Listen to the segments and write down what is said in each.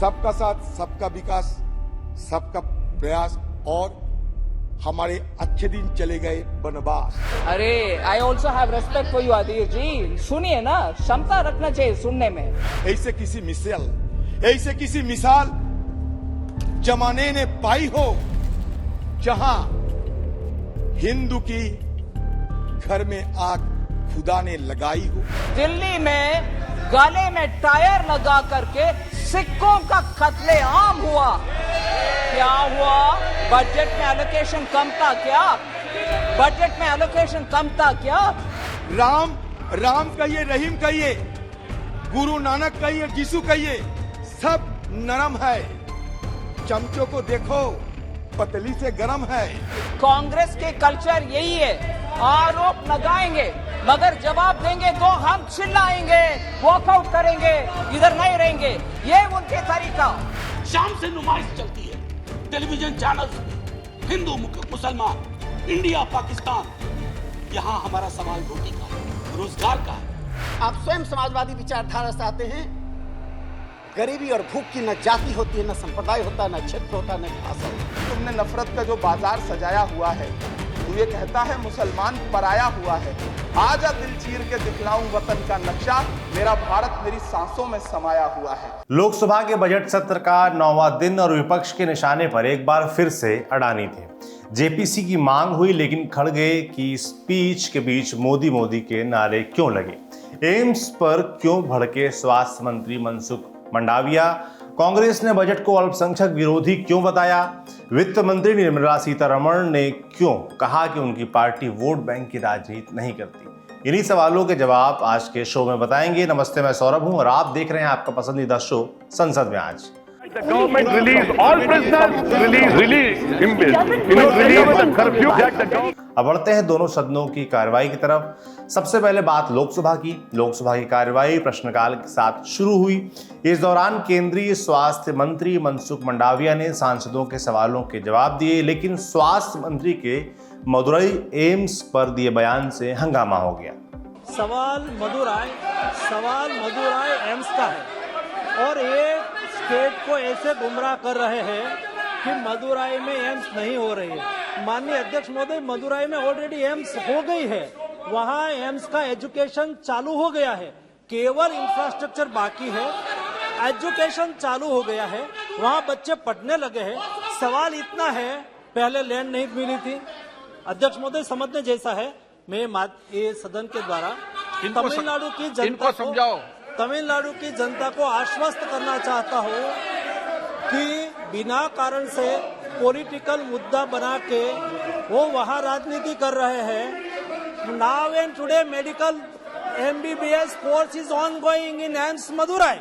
सबका साथ, सबका विकास, सबका प्रयास और हमारे अच्छे दिन चले गए बनवास। अरे I also have respect for you आदिर जी, सुनिए ना, क्षमता रखना चाहिए सुनने में। ऐसे किसी मिसाल जमाने ने पाई हो जहां हिंदू की घर में आग खुदा ने लगाई हो। दिल्ली में गले में टायर लगा करके सिक्कों का कत्लेआम हुआ। क्या हुआ? बजट में एलोकेशन कम था क्या? बजट में एलोकेशन कम था क्या? राम कहिए, रहीम कहिए, गुरु नानक कहिए, यीशु कहिए, सब नरम है। चमचों को देखो, पतली से गरम है। कांग्रेस के कल्चर यही है, आरोप लगाएंगे मगर जवाब देंगे तो हम चिल्लाएंगे, वॉकआउट करेंगे, इधर नहीं रहेंगे। ये उनके तरीका। शाम से नुमाइश चलती है टेलीविजन चैनल्स में, हिंदू मुसलमान, इंडिया पाकिस्तान। यहाँ हमारा सवाल रोटी का है, रोजगार का है। आप स्वयं समाजवादी विचारधारा से आते हैं। गरीबी और भूख की न जाति होती है, न संप्रदाय होता, न क्षेत्र होता, न भाषा। तुमने नफरत का जो बाजार सजाया हुआ है, तू ये कहता है मुसलमान पराया हुआ है। आजा दिल चीर के दिखलाऊं वतन का नक्शा, मेरा भारत मेरी सांसों में समाया हुआ है। लोकसभा के बजट सत्र का 9वां दिन और विपक्ष के निशाने पर एक बार फिर से अडानी थे। जेपीसी की मांग हुई, लेकिन खड़गे की स्पीच के बीच मोदी के नारे क्यों लगे? एम्स पर क्यों भड़के स्वास्थ्य मंत्री मनसुख मंडाविया? कांग्रेस ने बजट को अल्पसंख्यक विरोधी क्यों बताया? वित्त मंत्री निर्मला सीतारमण ने क्यों कहा कि उनकी पार्टी वोट बैंक की राजनीति नहीं करती? इन्हीं सवालों के जवाब आज के शो में बताएंगे। नमस्ते, मैं सौरभ हूं और आप देख रहे हैं आपका पसंदीदा शो संसद में आज। The government release all prisoners, release him, release the curfew that the government. अब बढ़ते हैं दोनों सदनों की कार्रवाई की तरफ। सबसे पहले बात लोकसभा की कार्रवाई प्रश्नकाल के साथ शुरू हुई। इस दौरान केंद्रीय स्वास्थ्य मंत्री मनसुख मंडाविया ने सांसदों के सवालों के जवाब दिए, लेकिन स्वास्थ्य मंत्री के मदुरई एम्स पर दिए बयान से हंगामा हो गया। सवाल मदुरई एम्स का है और ये स्टेट को ऐसे गुमराह कर रहे हैं कि मदुरई में एम्स नहीं हो रही है। माननीय अध्यक्ष महोदय, मदुरई में ऑलरेडी एम्स हो गई है, वहां एम्स का एजुकेशन चालू हो गया है, केवल इंफ्रास्ट्रक्चर बाकी है। एजुकेशन चालू हो गया है, वहां बच्चे पढ़ने लगे हैं। सवाल इतना है, पहले लैंड नहीं मिली थी। अध्यक्ष महोदय, समझने जैसा है, मैं ये सदन के द्वारा तमिलनाडु की जनता को आश्वस्त करना चाहता हूँ कि बिना कारण से पॉलिटिकल मुद्दा बना के वो वहाँ राजनीति कर रहे हैं। Now and today medical MBBS course is ongoing in AIIMS Madurai.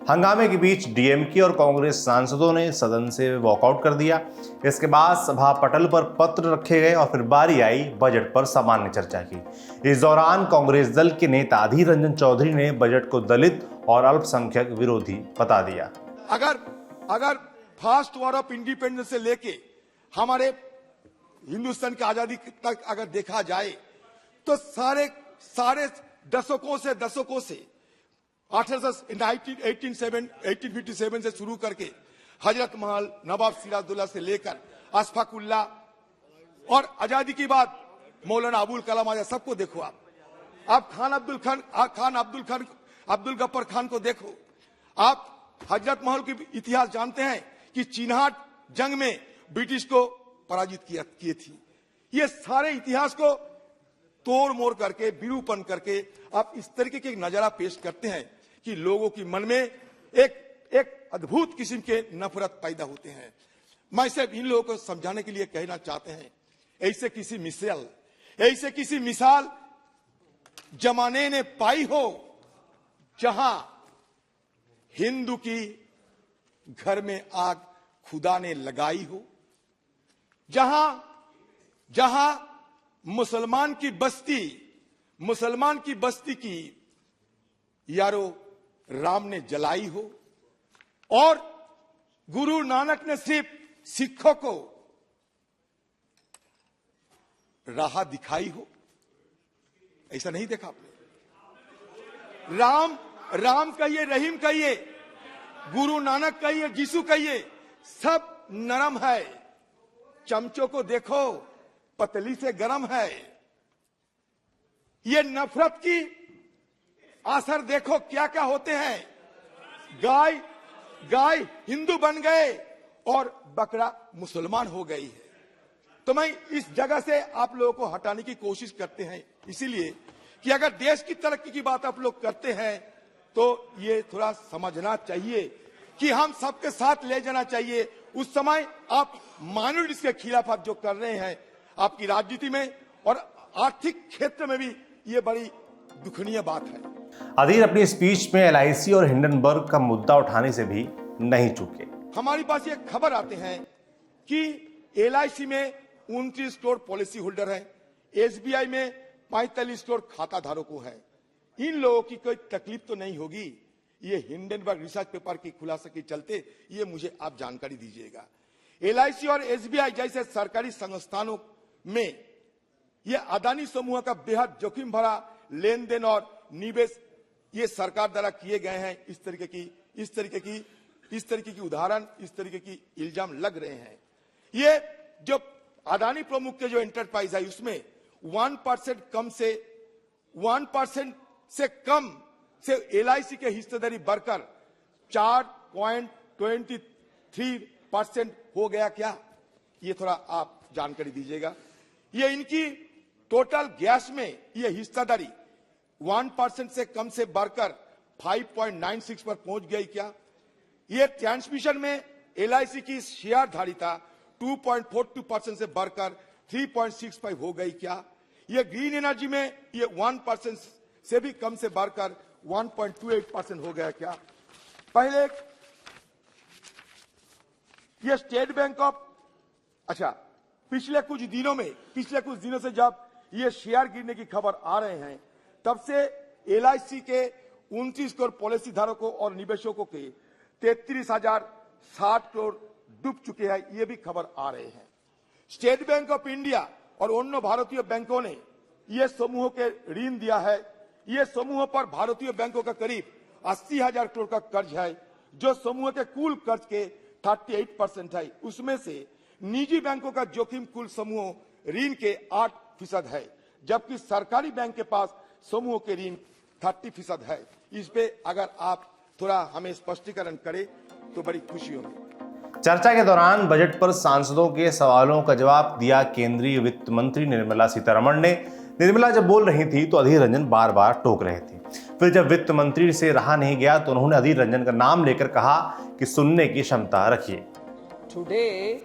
हंगामे के बीच डीएमके और कांग्रेस सांसदों ने सदन से वॉकआउट कर दिया। इसके बाद सभा पटल पर पत्र रखे गए और फिर बारी आई बजट पर सामान्य चर्चा की। इस दौरान कांग्रेस दल के नेता अधीर रंजन चौधरी ने बजट को दलित और अल्पसंख्यक विरोधी बता दिया। अगर फर्स्ट वॉर ऑफ इंडिपेंडेंस से लेके हमारे हिंदुस्तान की आजादी तक अगर देखा जाए तो सारे दशकों से 1857 से शुरू करके हजरत महल, नवाब सिराजुद्दौला से लेकर अशफाकुल्ला और आजादी की बात मौलाना अबुल कलाम आजाद, सबको देखो आप खान अब्दुल गफ्फार खान को देखो। आप हजरत महल की इतिहास जानते हैं कि चिन्हाट जंग में ब्रिटिश को पराजित किए थी। ये सारे इतिहास को तोड़ मोड़ करके, विरूपण करके आप इस तरीके के नजारा पेश करते हैं कि लोगों की मन में एक अद्भुत किस्म के नफरत पैदा होते हैं। मैं सिर्फ इन लोगों को समझाने के लिए कहना चाहते हैं, ऐसे किसी मिसाल जमाने ने पाई हो जहां हिंदू की घर में आग खुदा ने लगाई हो, जहां मुसलमान की बस्ती की यारो राम ने जलाई हो और गुरु नानक ने सिर्फ सिखों को राह दिखाई हो। ऐसा नहीं देखा आपने? राम कहिए, रहीम कहिए, गुरु नानक कहिए, यीशु कहिए, सब नरम है। चमचों को देखो, पतली से गरम है। ये नफरत की असर देखो क्या क्या होते हैं। गाय हिंदू बन गए और बकरा मुसलमान हो गई है। तो मैं इस जगह से आप लोगों को हटाने की कोशिश करते हैं, इसीलिए कि अगर देश की तरक्की की बात आप लोग करते हैं तो ये थोड़ा समझना चाहिए कि हम सबके साथ ले जाना चाहिए। उस समय आप माइनॉरिटीज के खिलाफ आप जो कर रहे हैं आपकी राजनीति में और आर्थिक क्षेत्र में भी, ये बड़ी दुखनीय बात है। अधीर अपनी स्पीच में LIC और हिंडनबर्ग का मुद्दा उठाने से भी नहीं चूके। हमारे पास ये खबर आते हैं कि LIC में 29 करोड़ पॉलिसी होल्डर है, SBI में 45 करोड़ खाता धारकों है। इन लोगों की कोई तकलीफ तो नहीं होगी। ये हिंडनबर्ग रिसर्च पेपर की खुलासे के चलते ये मुझे आप जानकारी दीजिएगा। LIC और SBI जैसे सरकारी संस्थानों में ये अदानी समूह का बेहद जोखिम भरा लेन देन और निवेश ये सरकार द्वारा किए गए हैं। इस तरीके की उदाहरण, इस तरीके की इल्जाम लग रहे हैं। ये जो अदानी प्रमुख के जो एंटरप्राइज है उसमें 1% से कम से LIC के हिस्सेदारी बढ़कर 4.23% हो गया क्या, ये थोड़ा आप जानकारी दीजिएगा। ये इनकी टोटल गैस में ये हिस्सेदारी 1% से कम से बढ़कर 5.96 पर पहुंच गई क्या। ये ट्रांसमिशन में LIC की शेयरधारिता 2.42% से बढ़कर 3.65 हो गई क्या। ये ग्रीन एनर्जी में ये 1% से भी कम से बढ़कर 1.28% हो गया क्या। पहले ये स्टेट बैंक ऑफ पिछले कुछ दिनों से जब ये शेयर गिरने की खबर आ रहे हैं तब से LIC के 29 करोड़ पॉलिसी धारकों और निवेशकों के 33,060 करोड़ डूब चुके हैं, ये भी खबर आ रहे हैं। स्टेट बैंक ऑफ इंडिया और अन्य भारतीय बैंकों ने ये समूह के ऋण दिया है। ये समूह पर भारतीय बैंकों का करीब 80,000 करोड़ का कर्ज है, जो समूह के कुल कर्ज के 38% है। उसमें से निजी बैंकों का जोखिम कुल समूह ऋण के 8% है, जबकि सरकारी बैंक के पास समूह के ऋण 30% है। इस पे अगर आप थोड़ा हमें स्पष्टीकरण करें तो बड़ी खुशी होगी। चर्चा के दौरान बजट पर सांसदों के सवालों का जवाब दिया केंद्रीय वित्त मंत्री निर्मला सीतारमण ने। निर्मला जब बोल रही थी तो अधीर रंजन बार बार टोक रहे थे। फिर जब वित्त मंत्री से रहा नहीं गया तो उन्होंने अधीर रंजन का नाम लेकर कहा कि सुनने की क्षमता रखिए। Today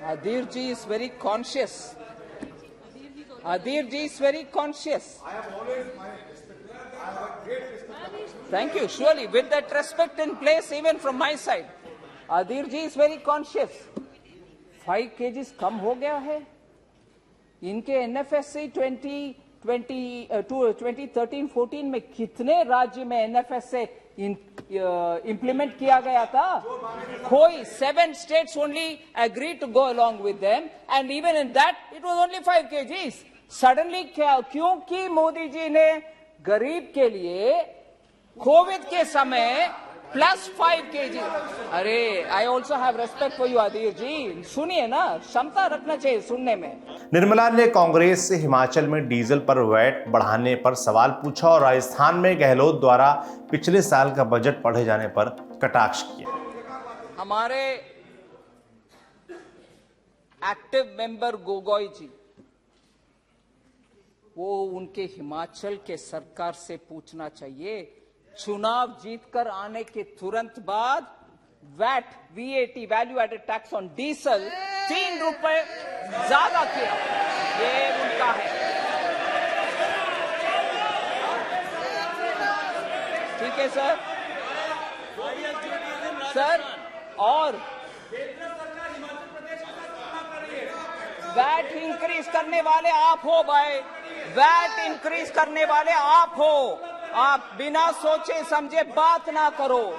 Adhir ji is very conscious. Adhir ji is very conscious. Thank you. Surely, with that respect in place, even from my side, Adhir ji is very conscious. 5 kgs कम हो गया है। इनके NFSA 2013-14 में कितने राज्य में NFSA implement किया गया था? कोई 7 states only agreed to go along with them, and even in that, it was only 5 kgs. Suddenly क्योंकि मोदी जी ने गरीब के लिए कोविड के समय +5 kg। अरे I also have respect for you Adhir ji, सुनिए ना, क्षमता रखना चाहिए सुनने में। निर्मला ने कांग्रेस से हिमाचल में डीजल पर वैट बढ़ाने पर सवाल पूछा और राजस्थान में गहलोत द्वारा पिछले साल का बजट पढ़े जाने पर कटाक्ष किया। हमारे एक्टिव मेंबर गोगोई जी, वो उनके हिमाचल के सरकार से पूछना चाहिए, चुनाव जीतकर आने के तुरंत बाद VAT VAT value added tax on diesel 3 रुपए ज्यादा किया। ये उनका है, ठीक है सर। और वैट इंक्रीज करने वाले आप हो भाई, वैट इंक्रीज करने वाले आप हो। आप बिना सोचे समझे बात ना करो।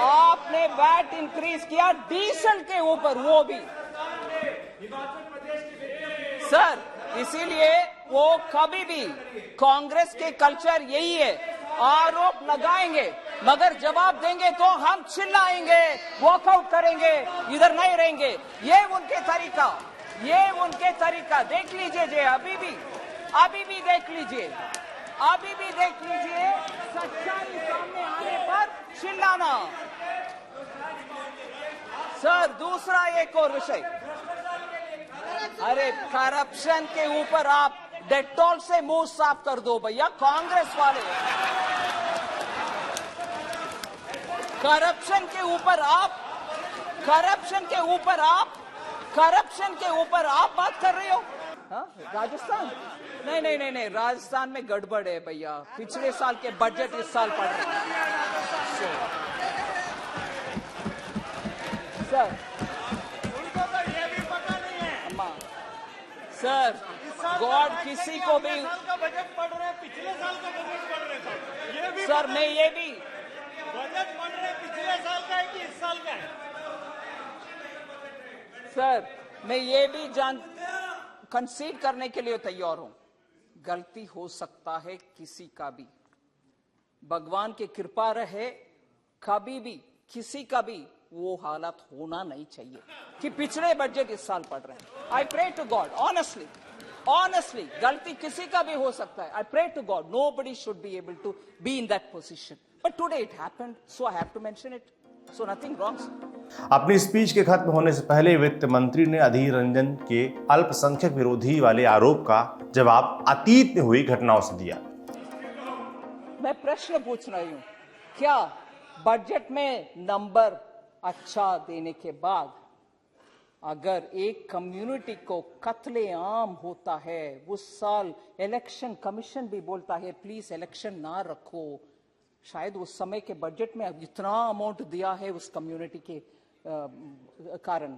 आपने वैट इंक्रीज किया डीजल के ऊपर, वो भी सर। इसीलिए वो कभी भी, कांग्रेस के कल्चर यही है, आरोप लगाएंगे मगर जवाब देंगे तो हम चिल्लाएंगे, वॉकआउट करेंगे, इधर नहीं रहेंगे। ये उनके तरीका देख लीजिए जी, अभी भी देख लीजिए, सच्चाई सामने आने पर चिल्लाना। सर, दूसरा एक और विषय, अरे करप्शन के ऊपर आप डेटॉल से मुंह साफ कर दो भैया, कांग्रेस वाले। करप्शन के ऊपर आप बात कर रहे हो। हाँ? राजस्थान नहीं, राजस्थान में गड़बड़ है भैया, पिछले साल के बजट इस साल पड़ रहे हैं। सर, उनको तो ये भी पता नहीं है अम्मा। सर, गॉड किसी को भी बजट पढ़ रहे, पिछले साल का बजट पढ़ रहे थे, ये भी सर मैं ये भी बजट पढ़ रहे पिछले साल का है कि इस साल का है। सर, मैं ये भी कंसीड करने के लिए तैयार हूं, गलती हो सकता है किसी का भी, भगवान की कृपा रहे, कभी भी किसी का भी वो हालत होना नहीं चाहिए कि पिछले बजट इस साल पड़ रहे हैं। I pray to God, honestly गलती किसी का भी हो सकता है। I pray to God nobody should be able to be in that position, but today it happened, so I have to mention it, so nothing wrong. अपनी speech के खत्म होने से पहले वित्त मंत्री ने अधीर रंजन के अल्पसंख्यक विरोधी वाले आरोप का जवाब अतीत में हुई घटनाओं से दिया। मैं प्रश्न पूछ रही हूं, क्या बजट में नंबर अच्छा देने के बाद अगर एक कम्युनिटी को कत्लेआम होता है, उस साल इलेक्शन कमीशन भी बोलता है प्लीज इलेक्शन ना रखो, शायद उस समय के बजट में इतना अमाउंट दिया है उस कम्युनिटी के कारण,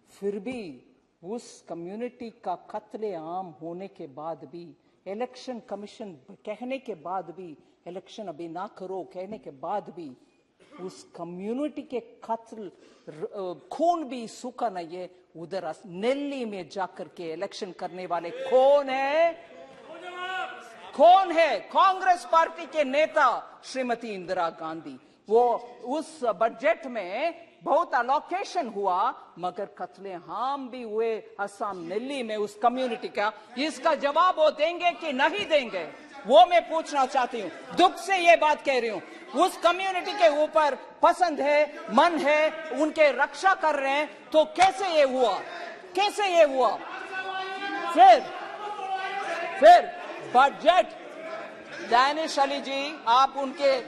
फिर भी उस कम्युनिटी का कत्लेआम होने के बाद भी, इलेक्शन कमीशन कहने के बाद भी, इलेक्शन अभी ना करो कहने के बाद भी, उस कम्युनिटी के कत्ल खून भी सूखा नहीं है। उधर नेल्ली में जाकर के इलेक्शन करने वाले कौन है? कांग्रेस पार्टी के नेता श्रीमती इंदिरा गांधी। वो उस बजट में बहुत अलोकेशन हुआ, मगर कत्लेआम भी हुए असम नेल्ली में उस कम्युनिटी का। इसका जवाब वो देंगे कि नहीं देंगे, वो मैं पूछना चाहती हूँ। दुख से ये बात कह रही हूँ, उस कम्युनिटी के ऊपर पसंद है, मन है, उनके रक्षा कर रहे हैं, तो कैसे ये हुआ? फिर बजट, दानिश अली जी, आप उनके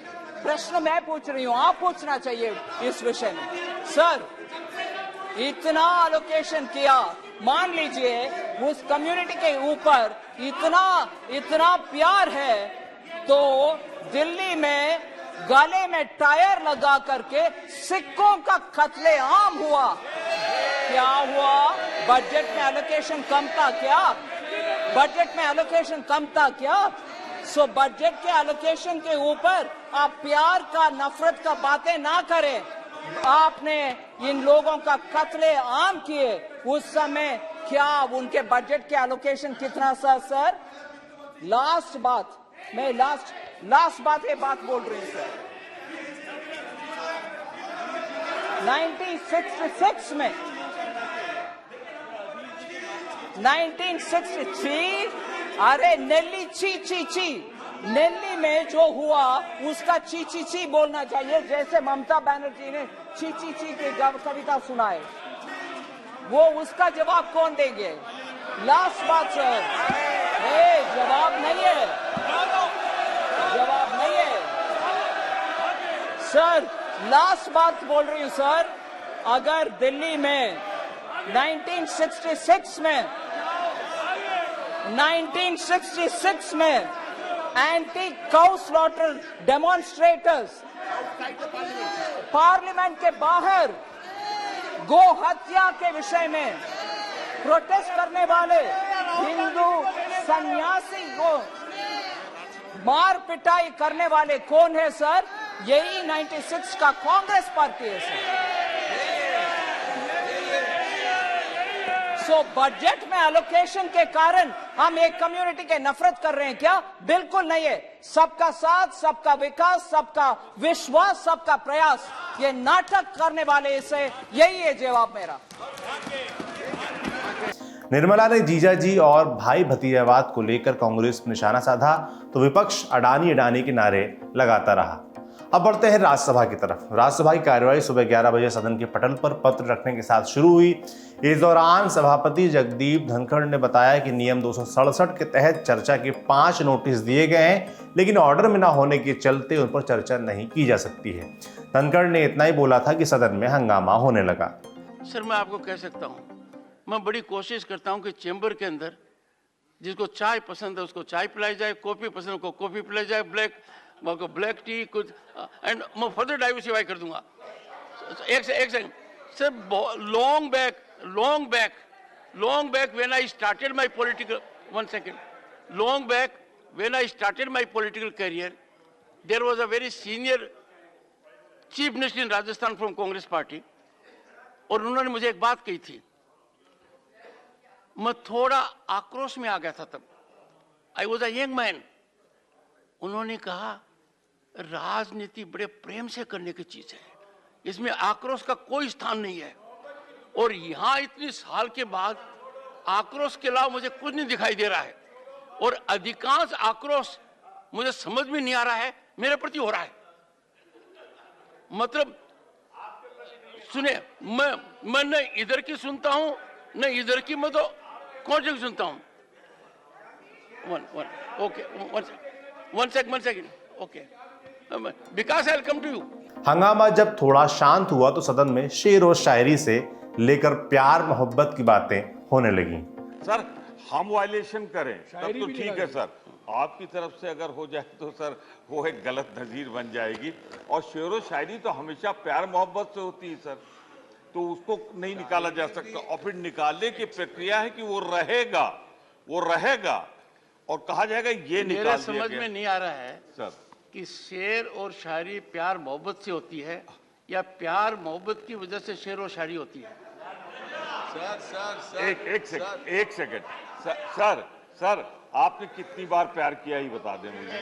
प्रश्न मैं पूछ रही हूँ, आप पूछना चाहिए इस विषय में। सर, इतना एलोकेशन किया, मान लीजिए उस कम्युनिटी के ऊपर इतना प्यार है, तो दिल्ली में गले में टायर लगा करके सिक्कों का कत्लेआम हुआ। क्या हुआ? बजट में एलोकेशन कम था क्या? सो बजट के एलोकेशन के ऊपर आप प्यार का, नफरत का बातें ना करें। आपने इन लोगों का कत्लेआम किए, उस समय क्या उनके बजट के एलोकेशन कितना था सर? लास्ट बात ये बात बोल रही हूं सर। 1963 अरे नेल्ली ची नेल्ली में जो हुआ उसका ची बोलना चाहिए, जैसे ममता बनर्जी ने ची की कविता सुनाए। वो उसका जवाब कौन देंगे? लास्ट बात सर, जवाब नहीं है सर। लास्ट बात बोल रही हूं सर, अगर दिल्ली में 1966 में anti cow slaughter demonstrators parliament के बाहर गो हत्या के विषय में प्रोटेस्ट करने वाले हिंदू सन्यासी को मार पिटाई करने वाले कौन है सर? यही 96 का कांग्रेस पार्टी है सर। सो बजट में एलोकेशन के कारण हम एक कम्युनिटी के नफरत कर रहे हैं क्या? बिल्कुल नहीं है। सबका साथ, सबका विकास, सबका विश्वास, सबका प्रयास, ये नाटक करने वाले से यही है जवाब मेरा। निर्मला ने जीजाजी और भाई भतीजावाद को लेकर कांग्रेस पर निशाना साधा तो विपक्ष अडानी अडानी के नारे लगाता रहा। अब बढ़ते हैं राज्यसभा की तरफ। राज्यसभा की कार्यवाही सुबह 11 बजे सदन के पटल पर पत्र रखने के साथ शुरू हुई। इस दौरान सभापति जगदीप धनखड़ ने बताया कि नियम 267 के तहत चर्चा के 5 नोटिस दिए गए हैं, लेकिन ऑर्डर में न होने के चलते उन पर चर्चा नहीं की जा सकती है। धनखड़ ने इतना ही बोला था कि सदन में हंगामा होने लगा। सर, मैं आपको कह सकता हूँ, मैं बड़ी कोशिश करता हूँ कि चेंबर के अंदर जिसको चाय पसंद है उसको चाय पिलाई जाए, कॉफी पसंद को कॉफी पिलाई जाए, ब्लैक टी कुछ, एंड मैं फर्दर डाइवर्सिफाई कर दूंगा। एक second sir, long back when I started my political, one second, long back when I started my political career, there was a very senior chief minister in Rajasthan from Congress party, और उन्होंने मुझे एक बात कही थी, मैं थोड़ा आक्रोश में आ गया था तब, I was a young man। उन्होंने कहा राजनीति बड़े प्रेम से करने की चीज है, इसमें आक्रोश का कोई स्थान नहीं है। और यहां इतनी साल के बाद आक्रोश के अलावा मुझे कुछ नहीं दिखाई दे रहा है, और अधिकांश आक्रोश मुझे समझ में नहीं आ रहा है मेरे प्रति हो रहा है। मतलब सुने, मैं न इधर की सुनता हूं न इधर की, मैं तो कौन सी सुनता हूं। One second okay, Vikas, I will come to you. हंगामा जब थोड़ा शांत हुआ तो सदन में शेर और शायरी से लेकर प्यार मोहब्बत की बातें होने लगी। सर, हम वायलेशन करें तब तो ठीक है सर, आपकी तरफ से अगर हो जाए तो सर वो एक गलत नजीर बन जाएगी। और शेर और शायरी तो हमेशा प्यार मोहब्बत से होती है सर, तो उसको नहीं निकाला जा सकता। और फिर निकालने की प्रक्रिया है कि वो रहेगा और कहा जाएगा ये निकाल दिया गया। समझ में नहीं आ रहा है सर कि शेर और शायरी प्यार मोहब्बत से होती है या प्यार मोहब्बत की वजह से शेर और शायरी होती है। एक सेकंड सर, आपने कितनी बार प्यार किया ही बता दें मुझे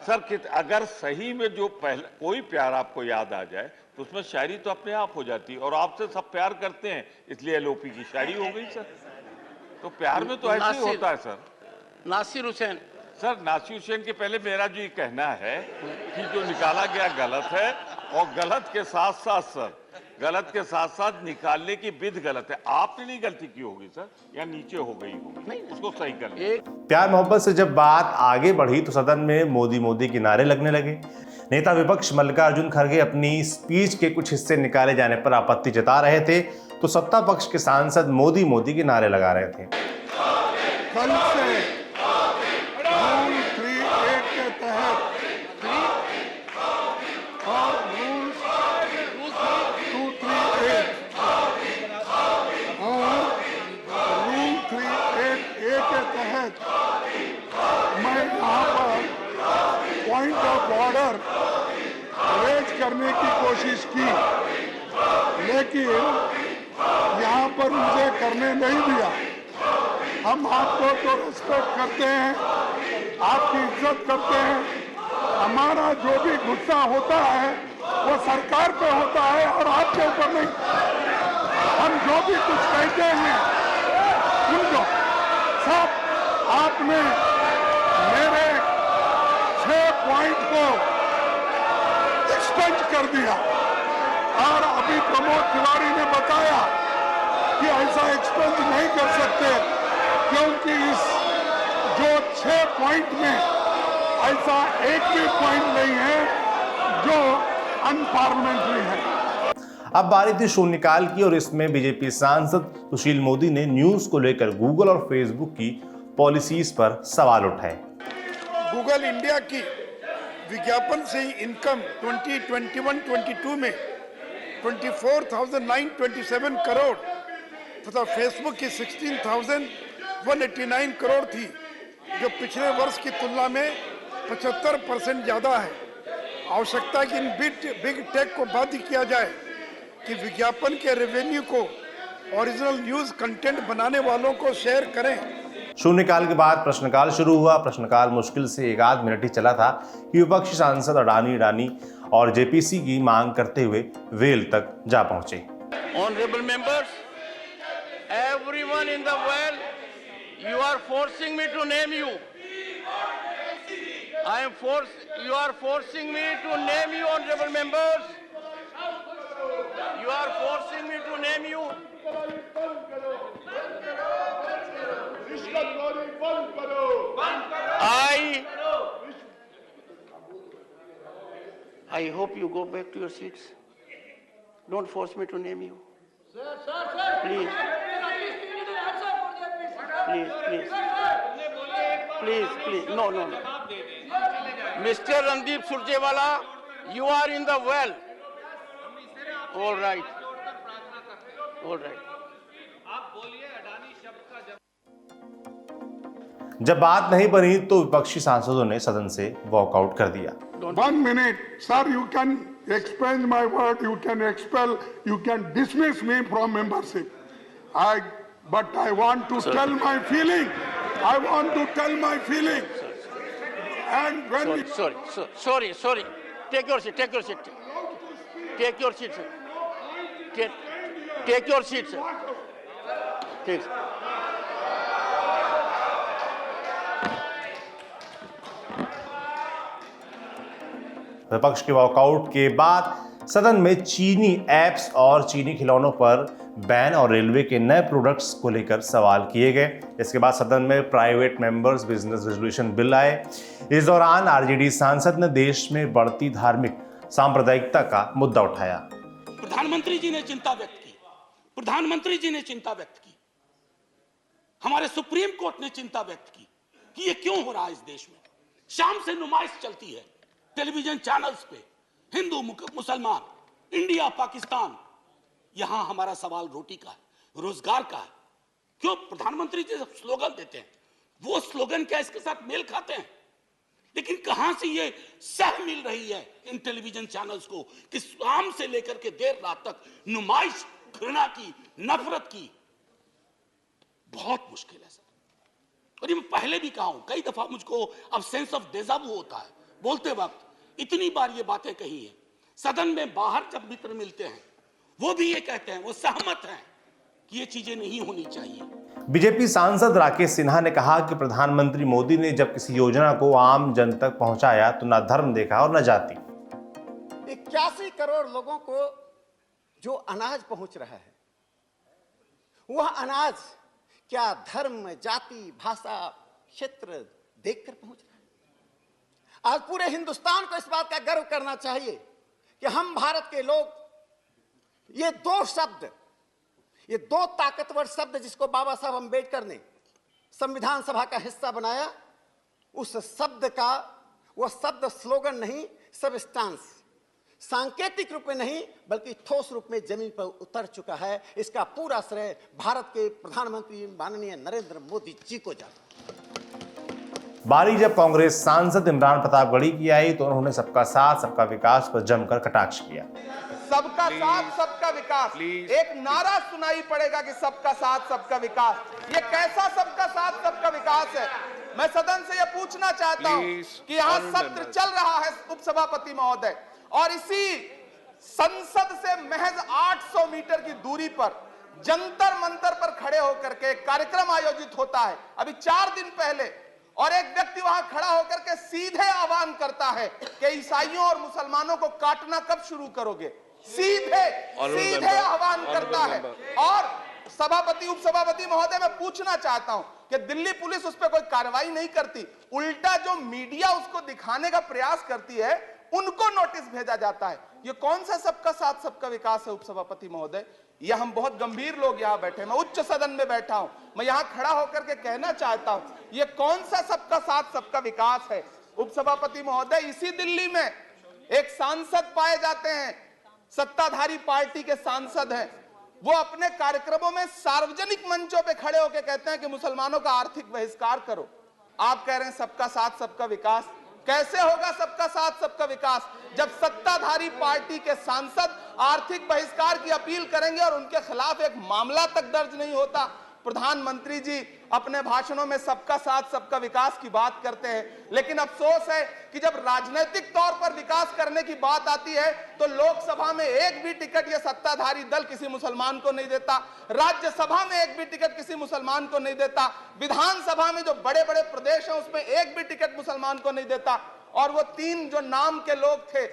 सर। अगर सही में जो पहले कोई प्यार आपको याद आ जाए तो उसमें शायरी तो अपने आप हो जाती है, और आपसे सब प्यार करते हैं इसलिए एलओपी की शायरी हो गई सर। तो प्यार में तो ऐसे ही होता है सर। नासिर हुसैन सर, नासिर हुसैन के पहले मेरा जो ये कहना है कि जो निकाला गया गलत है, और गलत के साथ साथ निकालने की विधि गलत है। आपने नहीं गलती की होगी सर, या नीचे हो गई होगी, उसको सही कर ले। प्यार मोहब्बत से जब बात आगे बढ़ी तो सदन में मोदी मोदी के नारे लगने लगे। नेता विपक्ष मल्लिकार्जुन खड़गे अपनी स्पीच के कुछ हिस्से निकाले जाने पर आपत्ति जता रहे थे तो सत्ता पक्ष के सांसद मोदी मोदी के नारे लगा रहे थे। कल से रूल 38 के तहत और रूल 238 और रूल 38A के तहत मैं यहाँ पर पॉइंट ऑफ ऑर्डर रेज करने की कोशिश की, लेकिन यहाँ पर मुझे करने नहीं दिया। हम आपको तो रिस्पेक्ट करते हैं, आपकी इज्जत करते हैं, हमारा जो भी गुस्सा होता है वो सरकार पे होता है और आपके ऊपर नहीं। हम जो भी कुछ कहते हैं उनको सब आपने मेरे 6 पॉइंट को एक्सटेंड कर दिया, और अभी प्रमोद तिवारी ने बताया कि ऐसा एक्सटेंड नहीं कर सकते क्योंकि इस जो 6 पॉइंट में ऐसा एक भी पॉइंट नहीं है जो अनपार्लियामेंट्री है। अब बारी थी शून्यकाल की और इसमें बीजेपी सांसद सुशील मोदी ने न्यूज को लेकर गूगल और फेसबुक की पॉलिसीज पर सवाल उठाए। गूगल इंडिया की विज्ञापन से इनकम 2021-22 में 24,927 करोड़ तथा फेसबुक की 16,189 करोड़ थी, जो पिछले वर्ष की तुलना में 75% ज़्यादा है। आवश्यकता की इन बिग टेक को बाध्य किया जाए कि विज्ञापन के रेवेन्यू को ओरिजिनल न्यूज़ कंटेंट बनाने वालों को शेयर करें शून्यकाल के बाद प्रश्नकाल शुरू हुआ। प्रश्नकाल मुश्किल से एक आध मिनट ही चला था कि विपक्षी सांसद अडानी ईरानी और जेपीसी की मांग करते हुए वेल तक जा पहुंचे। Honorable members, everyone in the well, you are forcing me to name you. You are forcing me to name you, honorable members. You are forcing me to name you. I hope you go back to your seats. Don't force me to name you. Please. Please. No. Mr. Randeep Surjewala, you are in the well. All right. जब बात नहीं बनी तो विपक्षी सांसदों ने सदन से वॉकआउट कर दिया। 1 minute, sir, you can expunge my word, you can expel, you can dismiss me from membership. But I want to tell my feeling. I want to tell my feeling. And when Sorry. Take your seat, sir. Take your seat, sir. Take. विपक्ष के walkout के बाद सदन में चीनी apps और चीनी खिलौनों पर बैन और रेलवे के नए प्रोडक्ट्स को लेकर सवाल किए गए। इसके बाद सदन में private members business resolution bill आए। इस दौरान आरजेडी सांसद ने देश में बढ़ती धार्मिक सांप्रदायिकता का मुद्दा उठाया। प्रधानमंत्री जी ने चिंता व्यक्त की, हमारे सुप्रीम कोर्ट ने चिंता व्यक्त की कि ये क्यों हो रहा है इस देश में। शाम से नुमाइश चलती है टेलीविजन चैनल्स पे, हिंदू मुसलमान, इंडिया पाकिस्तान। यहां हमारा सवाल रोटी का है, रोजगार का है। क्यों प्रधानमंत्री जी जब स्लोगन देते हैं वो स्लोगन क्या इसके साथ मेल खाते हैं? लेकिन कहां से ये सह मिल रही है इन टेलीविजन चैनल्स को कि शाम से लेकर के देर रात तक नुमाइश घृणा की, नफरत की। बहुत मुश्किल है सर। और ये मैं पहले भी कहा हूं, कई दफा मुझको अब सेंस ऑफ डेजावू होता है बोलते वक्त। इतनी बार ये बातें कही है सदन में, बाहर जब मित्र मिलते हैं वो भी ये कहते हैं, वो सहमत हैं कि ये चीजें नहीं होनी चाहिए। बीजेपी सांसद राकेश सिन्हा ने कहा कि प्रधानमंत्री मोदी ने जब किसी योजना को आम जन तक पहुंचाया तो न धर्म देखा और न जाति। 81 करोड़ लोगों को जो अनाज पहुंच रहा है, वह अनाज क्या धर्म, जाति, भाषा, क्षेत्र देखकर पहुंच रहा है? आज पूरे हिंदुस्तान को इस बात का गर्व करना चाहिए कि हम भारत के लोग ये दो ताकतवर शब्द जिसको बाबा साहब अंबेडकर ने संविधान सभा का हिस्सा बनाया, उस शब्द का वह शब्द स्लोगन नहीं, सब्सटेंस, सांकेतिक रूप में नहीं बल्कि ठोस रूप में जमीन पर उतर चुका है। इसका पूरा श्रेय भारत के प्रधानमंत्री माननीय नरेंद्र मोदी जी को जाता है। बारी जब कांग्रेस सांसद इमरान प्रतापगढ़ी की आई तो उन्होंने सबका साथ सबका विकास पर जमकर कटाक्ष किया। सबका साथ सबका विकास, एक नारा सुनाई पड़ेगा कि सबका साथ सबका विकास। ये कैसा सबका साथ सबका विकास है? मैं सदन से ये पूछना चाहता हूं कि यहाँ सत्र चल रहा है उपसभापति महोदय, और इसी संसद से महज 800 मीटर की दूरी पर जंतर मंतर पर खड़े होकर के कार्यक्रम आयोजित होता है अभी 4 दिन पहले, और एक व्यक्ति वहां खड़ा होकर के सीधे आह्वान करता है कि ईसाइयों और मुसलमानों को काटना कब शुरू करोगे। सीधे आह्वान करता है। और सभापति उपसभापति महोदय, मैं पूछना चाहता हूं कि दिल्ली पुलिस उस पर कोई कार्रवाई नहीं करती, उल्टा जो मीडिया उसको दिखाने का प्रयास करती है उनको नोटिस भेजा जाता है। ये कौन सा सबका साथ सबका विकास है उपसभापति महोदय? यह हम बहुत गंभीर लोग यहां बैठे, मैं उच्च सदन में बैठा हूं, मैं यहां खड़ा होकर के कहना चाहता हूं, ये कौन सा सबका साथ सबका विकास है उपसभापति महोदय? इसी दिल्ली में एक सांसद पाए जाते हैं, सत्ताधारी पार्टी के सांसद हैं, वो अपने कार्यक्रमों में सार्वजनिक मंचों पे खड़े होकर कहते हैं कि मुसलमानों का आर्थिक बहिष्कार करो। आप कह रहे हैं सबका साथ सबका विकास। कैसे होगा सबका साथ सबका विकास जब सत्ताधारी पार्टी के सांसद आर्थिक बहिष्कार की अपील करेंगे और उनके खिलाफ एक मामला तक दर्ज नहीं होता? प्रधानमंत्री जी, अपने भाषणों में सबका साथ सबका विकास की बात करते हैं, लेकिन अफसोस है कि जब राजनीतिक तौर पर विकास करने की बात आती है तो लोकसभा में एक भी टिकट ये सत्ताधारी दल किसी मुसलमान को नहीं देता, राज्यसभा में एक भी टिकट किसी मुसलमान को नहीं देता, विधानसभा में जो बड़े बड़े प्रदेश हैं उसमें एक भी टिकट मुसलमान को नहीं देता। और वो 3 जो नाम के लोग थे,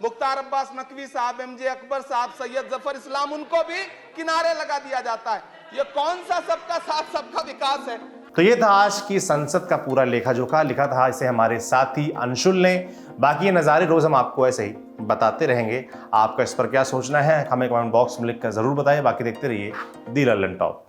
मुख्तार अब्बास नकवी साहब, एमजे अकबर साहब, सैयद जफर इस्लाम, उनको भी किनारे लगा दिया जाता है। ये कौन सा सबका साथ सबका विकास है? तो ये था आज की संसद का पूरा लेखा जोखा। लिखा था इसे हमारे साथी अंशुल ने। बाकी ये नज़ारे रोज हम आपको ऐसे ही बताते रहेंगे। आपका इस पर क्या सोचना है हमें कमेंट बॉक्स में लिखकर जरूर बताएं। बाकी देखते रहिए दी लल्लन टॉप।